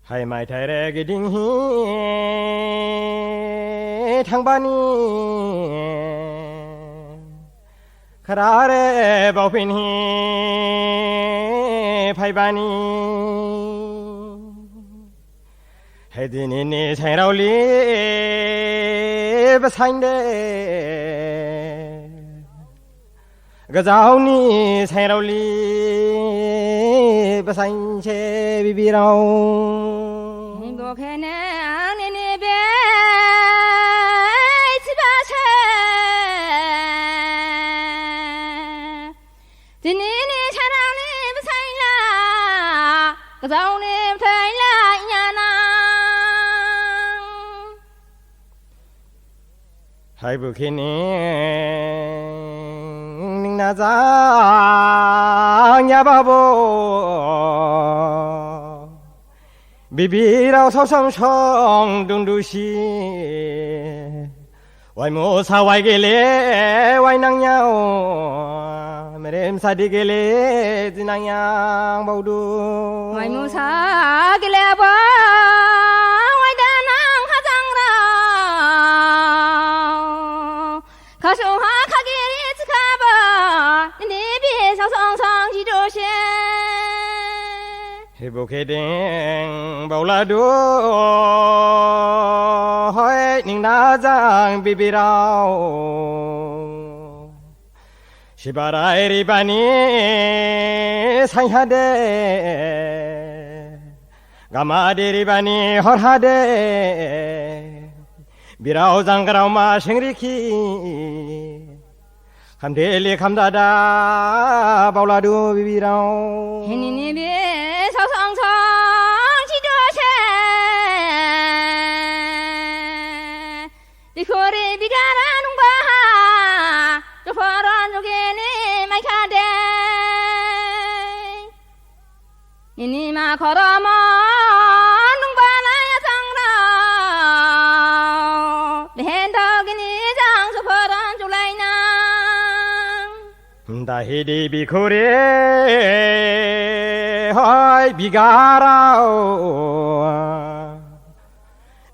ให้ไม่ไทยแรกดิ่งฮีทางบ้านนี้คราเรบ่าวเป็นฮีไผบ้านนี้ให้ดินนี่ใช้เราลีบสันเดกะเจ้านี่ใช้เราลีบสันเชบิบิเราบ่แค่นั้นนี่เบ้สิบาเชทีนี้นี่ฉันเอานี่บสันละกะเจ้านี่ไทยละญาณให้บุคินีนิ่งนาจาญาบาโบบีบีเราเศร้าช่องช่องดุงดูชีไว้โมสาวไว้เกเลไว้นางยาวไม่ได้มสาดีเกเลจีนางยางเบาดูไว้มูซากิเลบ่ไว้ดานางข้าจังเราข้าโชหาข้ากิริสข้าบ่นี่บีสาวสองสองจีโดเชเฮบุเคเดงเบาลาดูหอยนิ่งนาจางบีบีเราชิบารายริบานีสังหาเดกามาเดริบานีฮอร์ฮาเดบีเราจังกเรามาเชิงริคีคำเดลีคำดาดาเบาลาดูบีบีเราเห็นนี่บีสาวสองสองจีโดเชบิโครีบิการานุงบาจะพอรอนจุเกนี่ไม่ขาดเดนี่มาขอรอมอนุงบาลายจังเราเห็นดอกนี่จังสุพอรอนจุไลนางได้ดีบิโครีหอยบิการา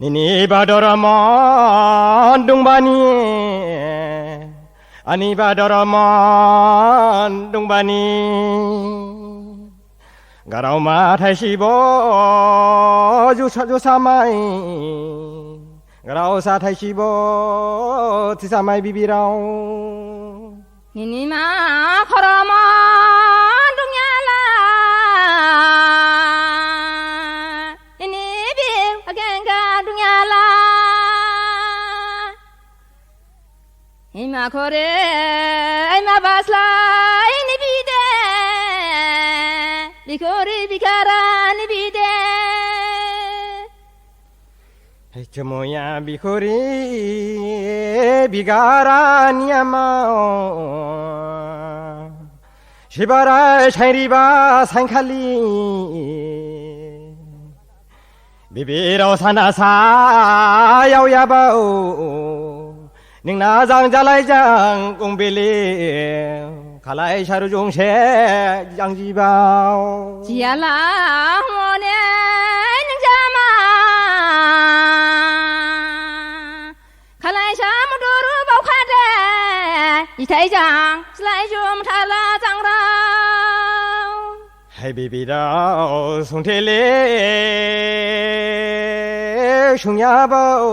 นี่บาดอรมอนดุงบานีอันนี้บาดอรมอนดุงบานีกะเรามาไทยชีโบจุสามัยกะเราสาไทยชีโบที่สามัยบีบีเรานี่มาขอรอมอนดุงยาลานี่บีอาแกงกาดุงยาลานี่มาขอเรไอมาบาสลานี่บีเดบิโครีบิการานี่บีเดให้จมูยาบิโครีบิการานิยมาชิบารายชัยริบาสังขลีบีบีเราสันอาสายาวยาบานิ่งนาจังจะไลจังกงเบลีขลายชารุจงเชยังจีบาวจียลาหัวเนี่ยนึงจะมาขลายชามุดูรูเบาขาดเดอีไทยจังสลายจุมทาลาจังเราให้บีบีเราส่งเทเลชุงยาบาว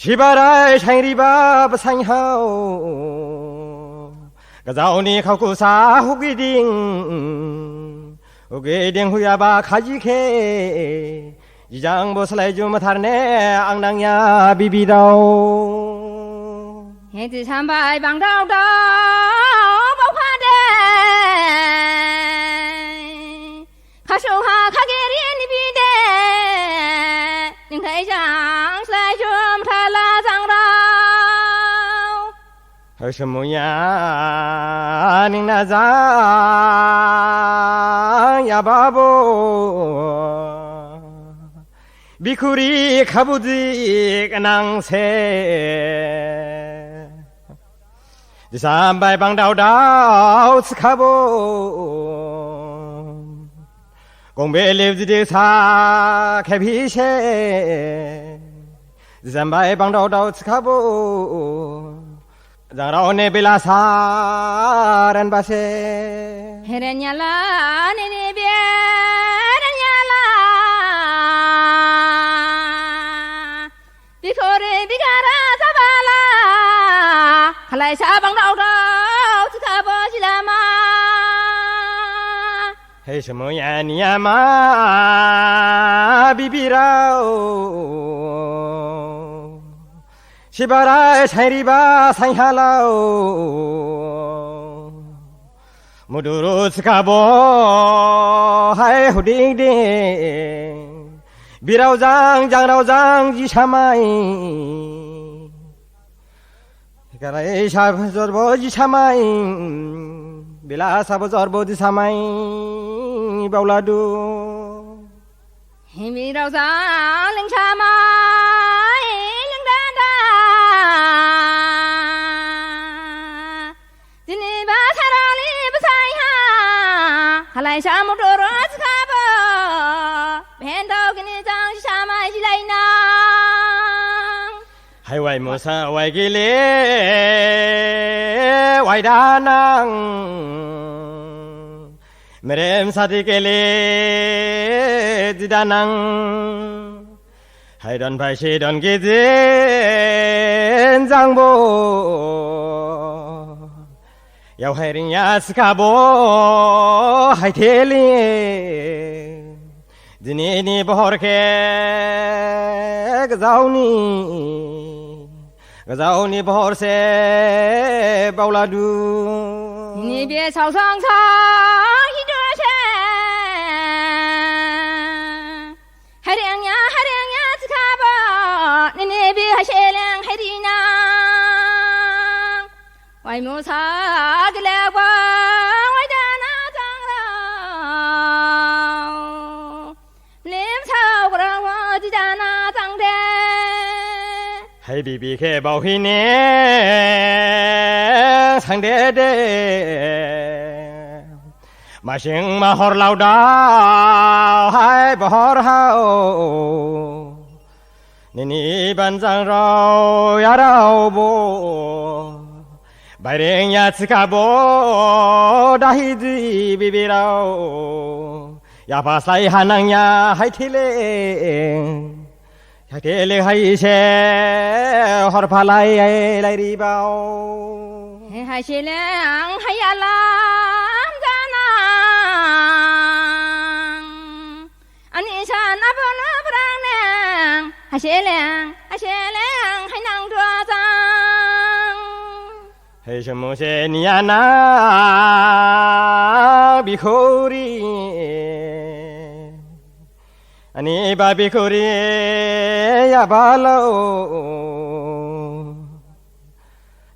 ชิบารายชัยริบาบสังหาวกะเจ้านี่เขากุสาหุกิดิงหุกิดิงหุยาบาขาจิเคยีจังบ่สลายจุมทารเนอังนังยาบีบีเราเฮติทำบายบังดาวดาวบ่พาเดข้าโชหาข้าเกรียนบีเดยังไทยจังสลายจุมทาลาจังเราเฮชมุยานิ่งนาจาญาบาโบบิคุรีขับุดีกนังเซดิสามใบบังดาวสขาโบ 공배 liv지 사 캐피셰 잠바에 방도도 스카보 장라오네 빌라사란 바세 헤레냐라 네네베레냐라 비코레 비가라 사발라 칼라이사 방도도 스카보 실라마 헤이 스모야 니야마 비비라오 시바라 사이리바 사이할라오 무두루 스카보 하이 후딩딩 비라오장 장라오장 지샤마이 가라이 샤브저보 지샤마이 빌라 사보저보 지샤마이 바울라두 히미라우자 링샤마이 링단다 지니바 사라리 부사이하 할라이샤 모토로 스카보 벤도기니 장시샤마이 실라이나 하이와이 모사 와이길레 와이다낭 메렘 사디겔레 디다낭 하이던 발시던 기진 장보 야우하이링 야스카보 하이텔리 디니니 보르케 그자우니 보르세 바울라두 니비에 사우상사 히조세 하량야 스카바 니니비 하실랭 헤리나 와이무사 글레과 와이다나 장라 림사오그랑 와지다나 장대 하이비비케 바우히네 상대대 마싱 마허라우다 하이 버하오 니니 반장라오 야라오보 바이랭 야츠카보 다히지 비비라오 야바사이 하낭야 하이틸레 야텔레 하이셰 허르팔라이 라이리바오 하실랭 하야람 자나 아니샤 나보나 브랑냉 하실랭 하이낭 좋아장 헤이셔모세 니야나 비코리 아니 바비코리 야발로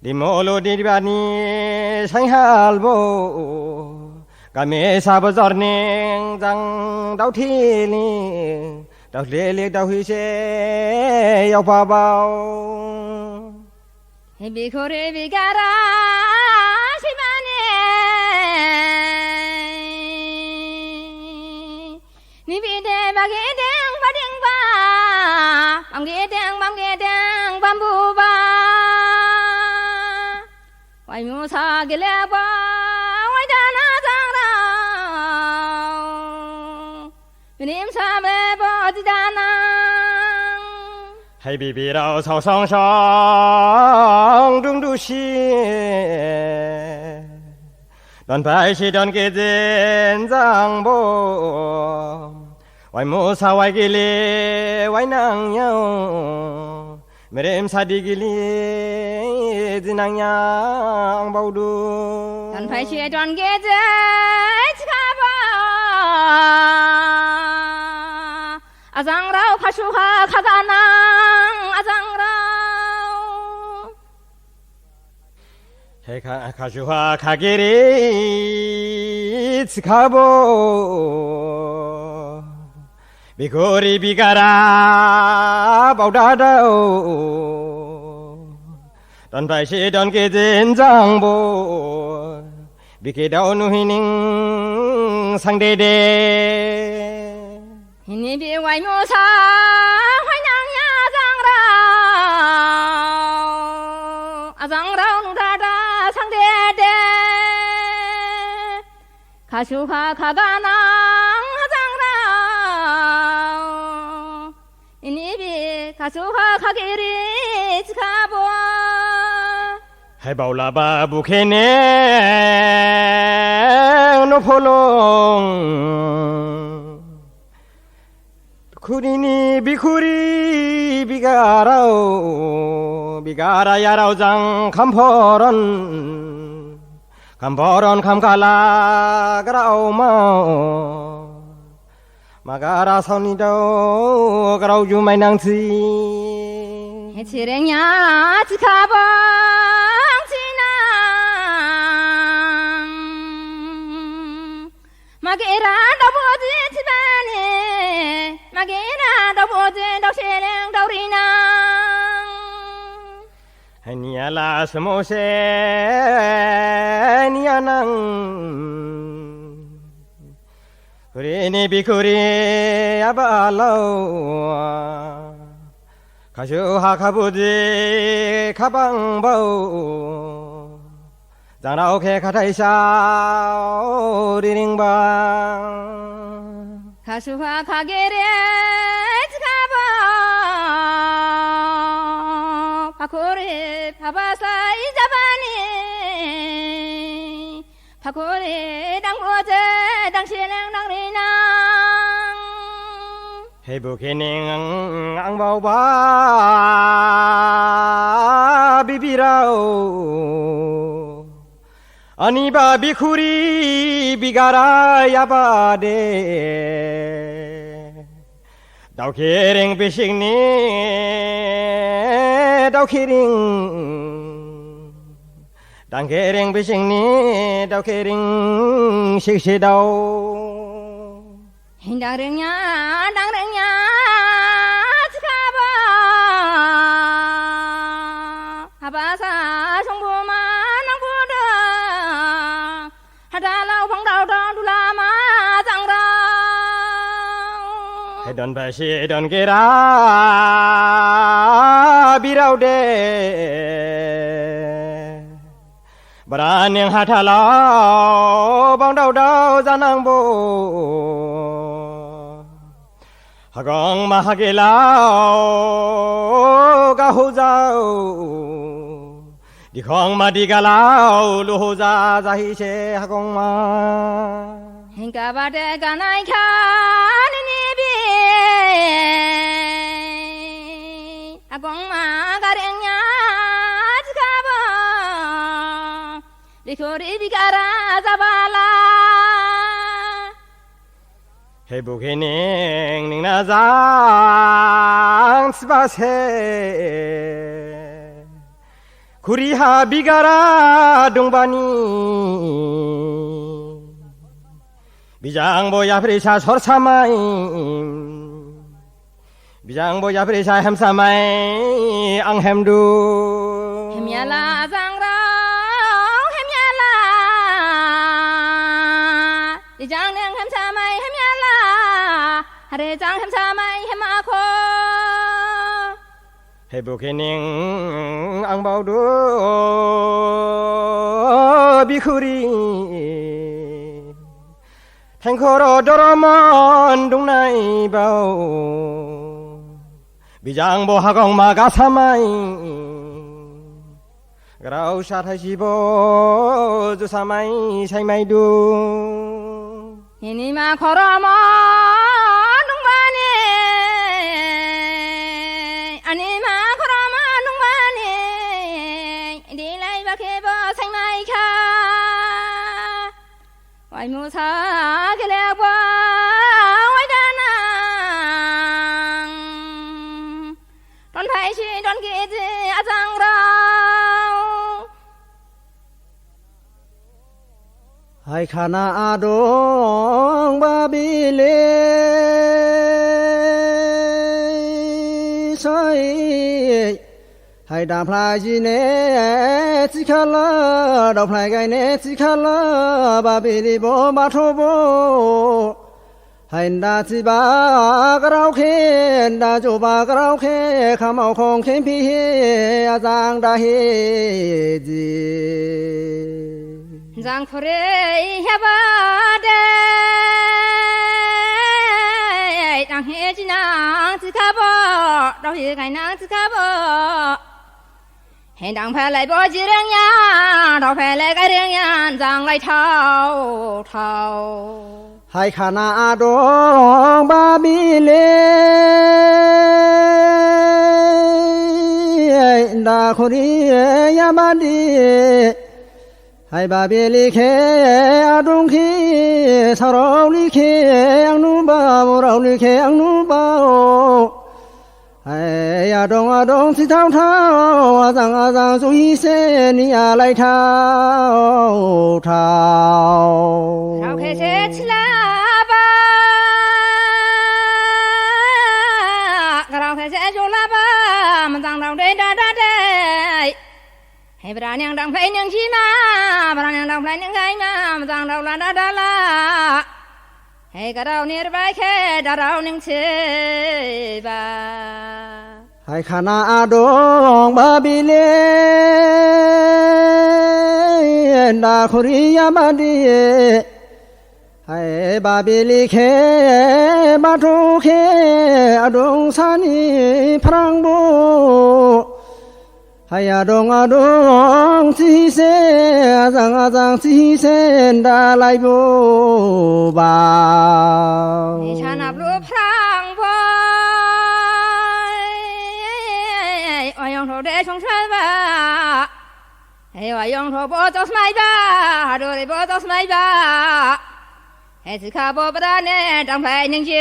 디모로 디바니 상할보 가메 사버저닝 장 다우티니 다우레레 다우히세 야바바오 비코레 비가라 시마네 니비데 바게댕 바댕바 맘게댕 밤부바 와이무사 길레바 와이다나 장라 유님사메 버지다나 하이비비라오 서성성 둥두시 넌 발시던 기진 장보 와이무사 와이길리 와이낭양 메렘 사디길리 진낭양 바우두 넌 발시던 게제 지가바 아장라오 파슈하 가가낭 아장라오 헤카 가슈하 가게리 지카보 비고리 비가라 바우다다오 던 발시던 기진 장보 비키다오 누히닝 상대대 你别外母啥，还娘呀长绕，啊长绕努扎扎长爹爹，卡修卡卡嘎囊长绕，你别卡修卡卡给里只卡波。hai bảo là ba bu khe ne no pholong kurini bikuri bigara yarao jang khamporon khamkala grao ma magara sauni do grao ju mai nang chi 치랭야 지카방 지낭 마게라 더보지 집안에 마게라 더보지 더실랭 더리낭 니야라 스모세 니야낭 그리니 비쿠리 아발라우 가슈하 가부지 가방바우 장라오케 가타이샤 리링방 가수화 가게레 지카방 파코레 파바사이 자바니 파코레 당보제 당실랭 당리낭 해부케닝 앙바오바 비비라오 아니바 비쿠리 비가라 야바데 다우케랭 비식니 다우케링 당케랭 비식니 다우케링 식시다오 당랭냐 지카바 하바사 정보만 낭보다 하달라우 방다우다 둘라마 장라 해던 바시 던 게라 비라우데 바라닝 하탈라우 방다우다 자낭보 하강 마하게라오 가호자오 니강 마디가라오 루호자 자히세 하강마 행가바데 가나이카 니니비 아공마 가랭냐 지카바 리코리 비가라 자발라 해부케닝 닝나장 스바세 구리하 비가라 동바니 비장보야 프리샤 설사마임 비장보야 프리샤 햄사마이 앙햄두 햄야라 장라 햄야라 이장능 햄사마이 햄야라 하레장 햄사마이 햄마코 해부케닝 앙바우두 비쿠리 탱커로 도로먼 동나이바오 비장보 하공마 가사마이 그라우 샤타시보 주사마이 사이마이두 이니마 코로먼 동반에 아니마 코로먼 동반에 딜라이 바케버 사이마이카 와이무사 길레과 와이다낭 돈 파이시 돈 기지 아장라우 hai khana adong babile sai hai đàm phai gì nè chỉ khá lơ đọc phai gai nè chỉ khá lơ babili bo ba thô bo ให้ดาจิบากเราเคนดาจูบากเราเคขมเอาคงเข็มพี่อาจางดาเฮจี จังโคเรยาบาเดดังเฮจินางจิกาบอเราเฮไกนางจิกาบอให้ดังแพ้ไหลบ่จีเรียงยาเราแพ้ไหลไกเรียงยานจังไหลเท่าให้ขานาดองบาบิเลดาคุรียาบันดีให้บาบิลิเคอาดุงคีสาราวลิเคอังนูบาวเราลิเคอังนูบาวให้อาดงสิเท่าเท่าอาจังสุฮิเซนีอะไรเท่าเราเคเชชลาบาเราเคเชจุลาบามันจังเราได้ให้บรานยังดังเพลงยังชีมาบรานยังดังเพลงยังไงมามันจังเราละดาละให้กระเราเนี่ยไปแค่ดาเราหนึ่งเชบาให้ขานาดองบาบิเลดาคุริยาบันดีให้บาบิลิเคบาทุเคอดงสานีพรังบูให้อดงสิเสอาจังสิเสดาไลบูบานิชานับรูพรังบวายองโทเดชงชาบาให้วายองโทโบตอสไมบาฮาโดเรโบตอสไมบาให้สิขาโบปราเนดังเพลงยังเช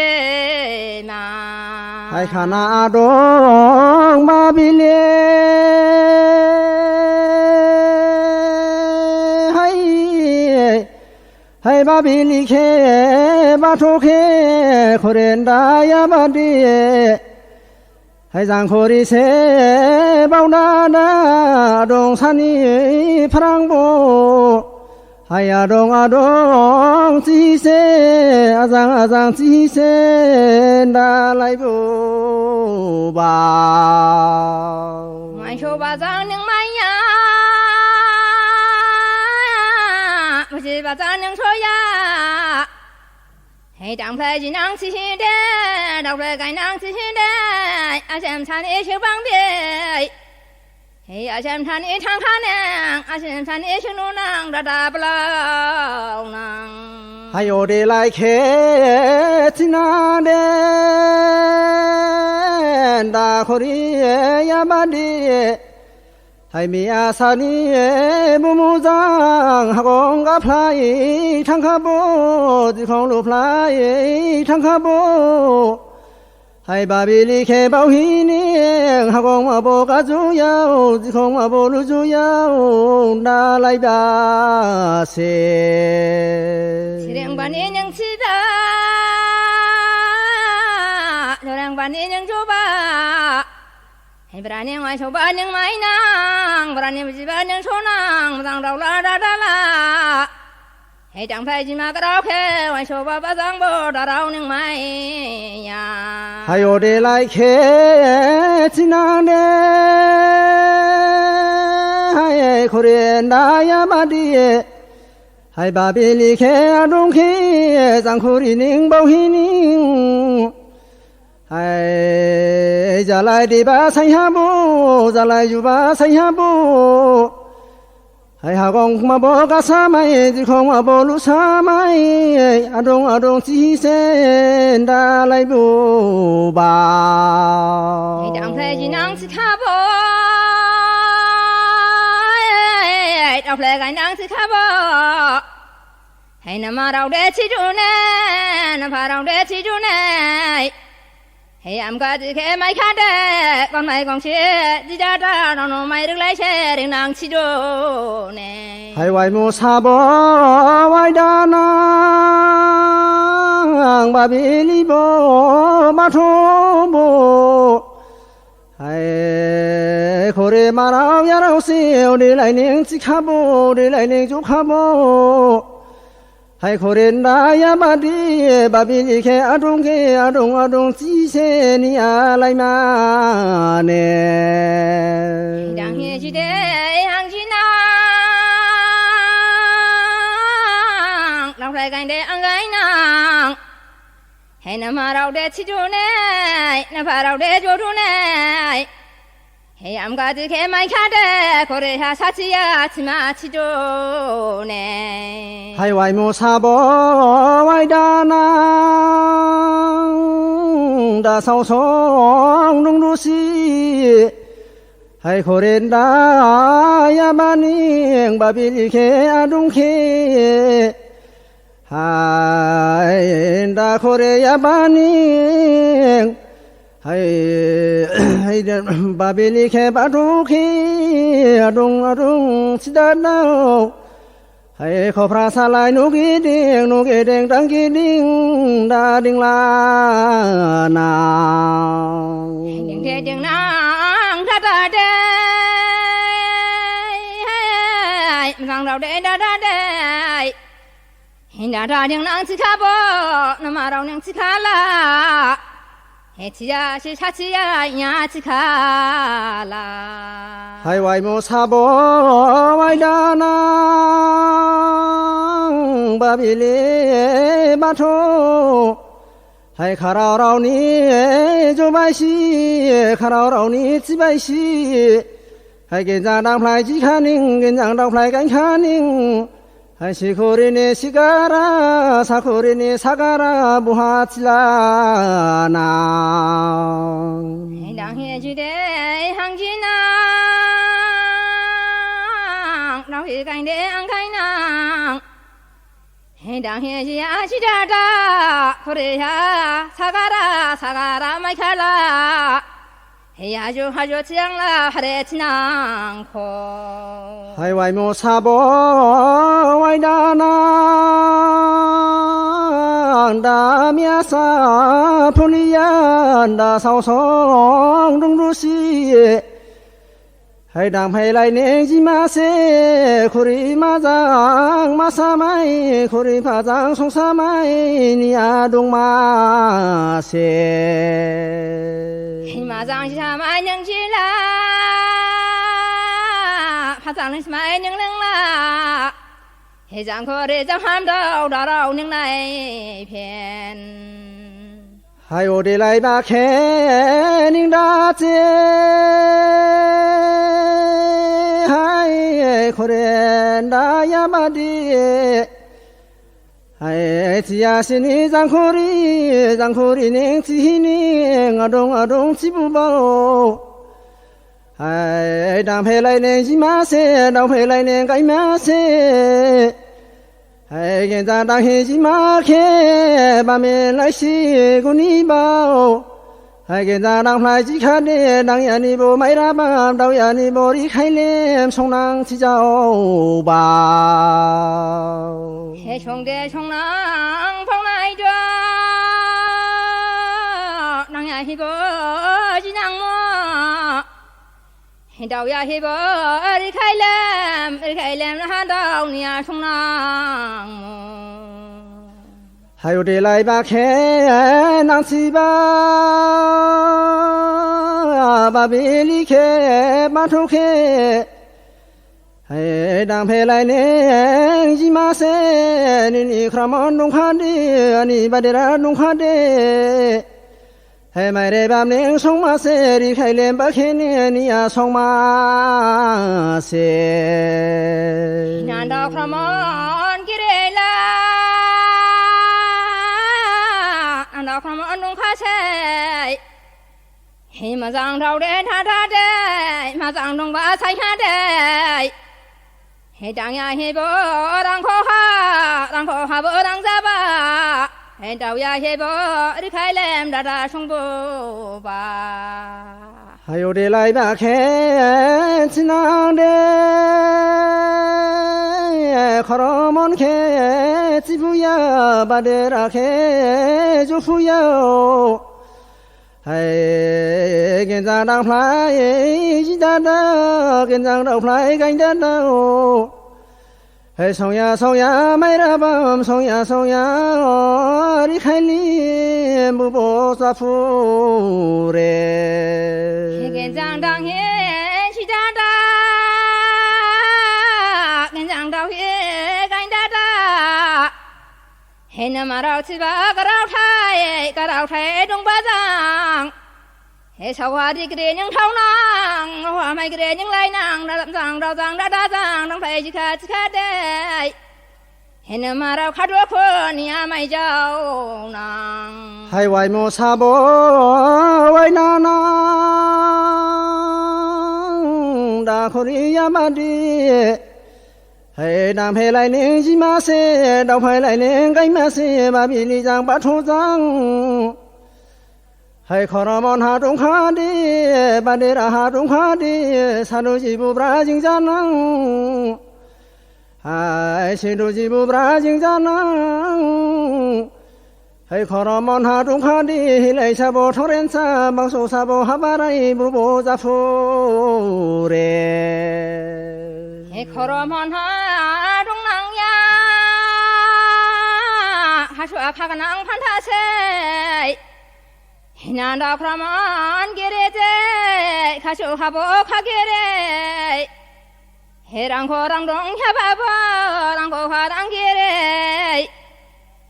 มาให้ขานาดองบาบิเลให้บาบิลิเคบาทุเคโคเรนดายาบันดีให้จังโคริเซบาวนาดงสานีพรังโบให้อดงสิเซอาจังสิเซดาไลบูบาไม่โชบาจังนึงไม่ยาไม่ใช่บาจังนึงโชยาให้ดังเพลงจีนังสิเดดังเพลงไก่นังสิเดอาเชมชันเอชื่อบังเบยให้อาเชมชันเอทางข้านังอาเชมชันเอชื่อนูนังดาเปล่านังให้โอเดไลเคทินาเดดาคุริยาบันดีให้มีอาสานีมุจังหากองกับพลายทั้งขบที่ของลูกพลายทั้งขบให้บาบิลิเคเบาหินีหากองมาโบกจูยาวที่ของมาโบลูจูยาวดาไลบาเซเสียงบันนี้ยังชิดาเสียงบันนี้ยังจูบาให้บรานยังไว้ชาวบ้านยังไม่นางบรานยังไม่จีบ้านยังโชนางมาตั้งเราละดาละให้จังไฟจีมากระเราแค่ไว้ชาวบ้านจังโบดาเรายังไม่ยาให้โอเดไลเคจินาเดให้โคเรียนดายามาดีให้บาบิลิเคอดุงคีจังคุรินิงเบาหินิงให้จะไล่ดีบ้าใส่ฮาบูจะไล่อยู่บ้าใส่ฮาบูให้หากองมาบอกกษาไม่ที่ของมาบอกลุสาไม่อดงสิเซนดาไลบูบาให้ดังเพลงจีนังสิขาบดังเพลงไก่นังสิขาบให้นมาเราเดชิจูเน่นพาเราเดชิจูเน่ให้อำกาจิเคไม่ขาดก่อนไม่กองเชื่อจิจาตาน้องไม่รึกไล่เชื่อเรื่องนางชิโดเน่ให้ไว้มูซาบอไว้ดานางบาบิลิโบมาโทโบให้โคเรมาเรายาเราเสียวดีไหลเนียงจิขาโบดีไหลเนียงจุขาโบ ให้โคเรนดายามาดีบาบิลิเคอดงเคอดงจีเซนีอะไรมาเนดังเฮจิเดหังจินาเราใครกันเดอังไงนางให้นมาเราเดชิจูเนนพาเราเดจูจูเนให้อำกาจิเคไม่ขาดโคเรฮาซาจิยาชิมาชิจูเนให้ไวโมซาบอไวดานังดาสาวสองนุ่งดูสีให้โคเรนดายามานิงบาบิลิเคอดุงเคให้ดาโคเรยาบานิงให้บาบิลิเคบาดุงเคอดุงสิดานาให้ขอพระสลายนุกีดิงตังกีดิงดาดิงลานางดิงเทดิงนางทัดเดมันทางเราเดดาเดเห็นดาดิงนางสิขาบนมาเรานางสิขาลาเฮชิยาชิชาชิยาญาสิขาลาให้ไวโมซาบอไวดานังบาบิเลบาโทให้ข้าเรานี้จูบายชีข้าเรานี้จีบายชีให้เกินจากดังพลายจีขานิงเกินจากดังพลายกันขานิงให้สิโคเรเนสิการาสักโคเรเนสัการาบุหาจิลานาให้ดังเฮจิเดหังจินาเราเฮกันเดอังไคนางให้ดังเฮจิอาชิดาดาโคเรฮาสัการาไม่ขาลาให้ยาจูฮาจูเชียงลาฮเรชนางโคให้ไวโมซาบอไวดานังดาเมียสาพุลิยันดาสาวสองดุงดูสีให้ดังให้ไลเนจิมาเซคุริมาจังมาสามัยคุริพาจังสงสามัยนีอาดงมาเซให้มาจังชิชามัยยังชิลาพาจังลิสมัยยังเรื่องลาให้จังโคเรจังห้ามดาวเราหนึ่งในเพียนให้โอเดไลบาแค่นิงดาเจให้โคเรนดายามาดีให้ที่ยาสินีจังโครีนิงที่นิงอดงจิบุบาให้ดังเพลายเนจิมาเซดังเพลายเนไกมาเซให้เกินจากดังเฮจิมาเคบาเมลัยชีกุนีบาวให้เกินจากดังพลายจิคาเดดังยานีโบไม่รับบ้าดาวยานีโบริไคเลมชงนางที่เจ้าบ่าวให้ชงเดชงนางพงนายจ้านางยาฮีโบจีนางมัวให้ดาวยาฮีโบริไคเลมนะฮะดาวเนี่ยชงนางมัวให้โอเดไลบาแค่นางสีบาบาบิลิเคมาทุเคให้ดังเพลายเนจิมาเซนี่ครามอนนุงพาเดนี่บาเดรานุงพาเดให้ไม่ได้บามเนงส่งมาเซริไคเลมบาเคเนนี่อาส่งมาเซนานดาวครามอนกิเรลาดาวครามอนนุงพาเซให้มาจังเราเดนท่าเดมาจังดงบาใส่ฮาเดให้ดังยาให้บ่ดังขอฮาบ่ดังซาบาให้ดาวยาให้บ่ริไคเลมดาชงบ่บาให้โอเดไลบาแค่ชินางเดขรมอนแค่จิฟุยาบาเดราแค่จุฟุยาให้เกินจากดังพลายจิดาดาเกินจากดังพลายกันดาดา嘿，松呀松呀，买了包，松呀松呀，离开你不不抓夫嘞。跟张当天去张大，跟张道去干大大，嘿那马绕七八个绕台中巴掌。嘿，sau hoa đi cái những thâu nang, hoa mai cái những lai nang, đã làm giang đào giang đã đa giang, đang phải chỉ khát đây. Hey, nè mà đâu khát ruột khôn, nhà mai giàu nang. Hai vài mô sa bố, vài na na, đã khổ đi ya ma đi. Hey, nam hay lại nên gì mà se, đâu phải lại nên cái mà se, mà bị đi giang bắt thô giang. Hai khoromon ha trung kha đi, bandera ha trung kha đi, sanu jibu bra jing janang. Hai sinu jibu bra jing janang. Hai khoromon ha trung kha đi, lai sabo thoren sa, bang so sabo habarai bubo zafu re. Hey khoromon ha trung nang ya, ha shua kha nang phan tha se. Hinan da kraman gerete, kasho habo kagere. Herang korang dong yababo, rang ko harang gere.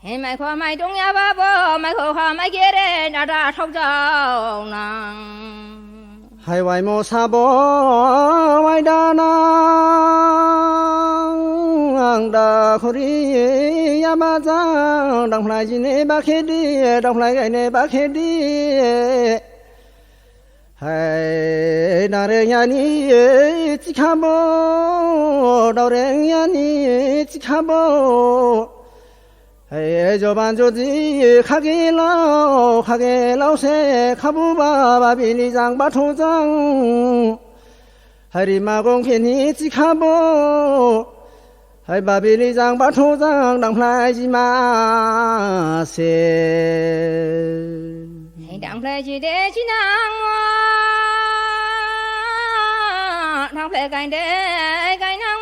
He mai ko mai dong yababo, mai ko ha mai gere, nada thok jao nang. Hai vài mô sa bố, vài đa nang, đã khổ đi ya ma giang, đồng lại gì nè bác hết đi, đồng lại cái nè bác hết đi. Hai na re nhà ni chỉ khá bố, đầu re nhà ni chỉ khá bố. Hey, cho ban cho gì khage lao se khabu ba bi ni jang ba thu jang hari ma gong phen ni chi khabo hai ba bi ni jang ba thu jang dang phai ji ma se Hey dang phai ji de chi nang dang phai gai de gai nang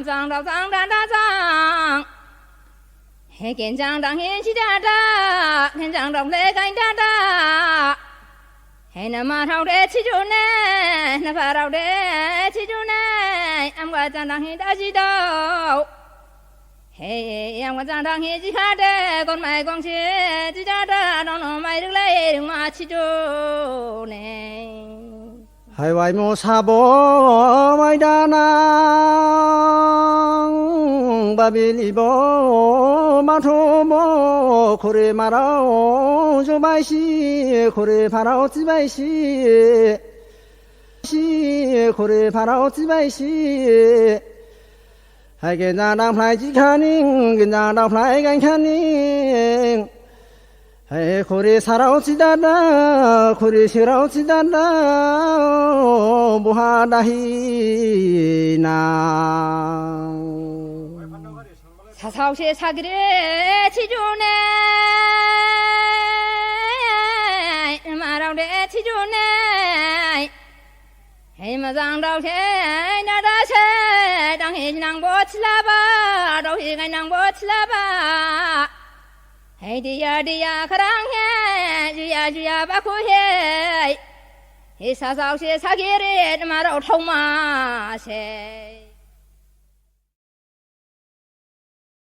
jang dao jang da da jang. Hey, kiến giang đang hiến chi đa đa, kiến giang đồng lệ cánh đa đa. Hey, nằm mà thâu đế chi chú nè, nằm phá rau đế chi chú nè, em qua giang đang hiến đã chi đâu. Hey, em qua giang đang hiến chi khá đế, con mày con chi chi đa đa, nó mày được lấy đừng mà chi chú nè. Hai vài mô sa bố vài đa nang, ba bi li bố ma thu bố, khổ re ma rao cho bài si, khổ re pha rao chi bài si, khổ re pha rao chi bài si. Hai cái giang đang phai chi khá ninh, cái giang đang phai gánh khá ninh. Hey, khổ re sa rao chi đa đa, khổ re si rao chi đa đa, bu ha da hi na. 사사오시 사기를 치주네 마라우데 치주네 헤마장다우세 나다세 당해진낭보 칠라바 도희간낭보 칠라바 헤디야디야 가랑해 주야 바쿠해 이 사사오시 사기를 마라우 통마세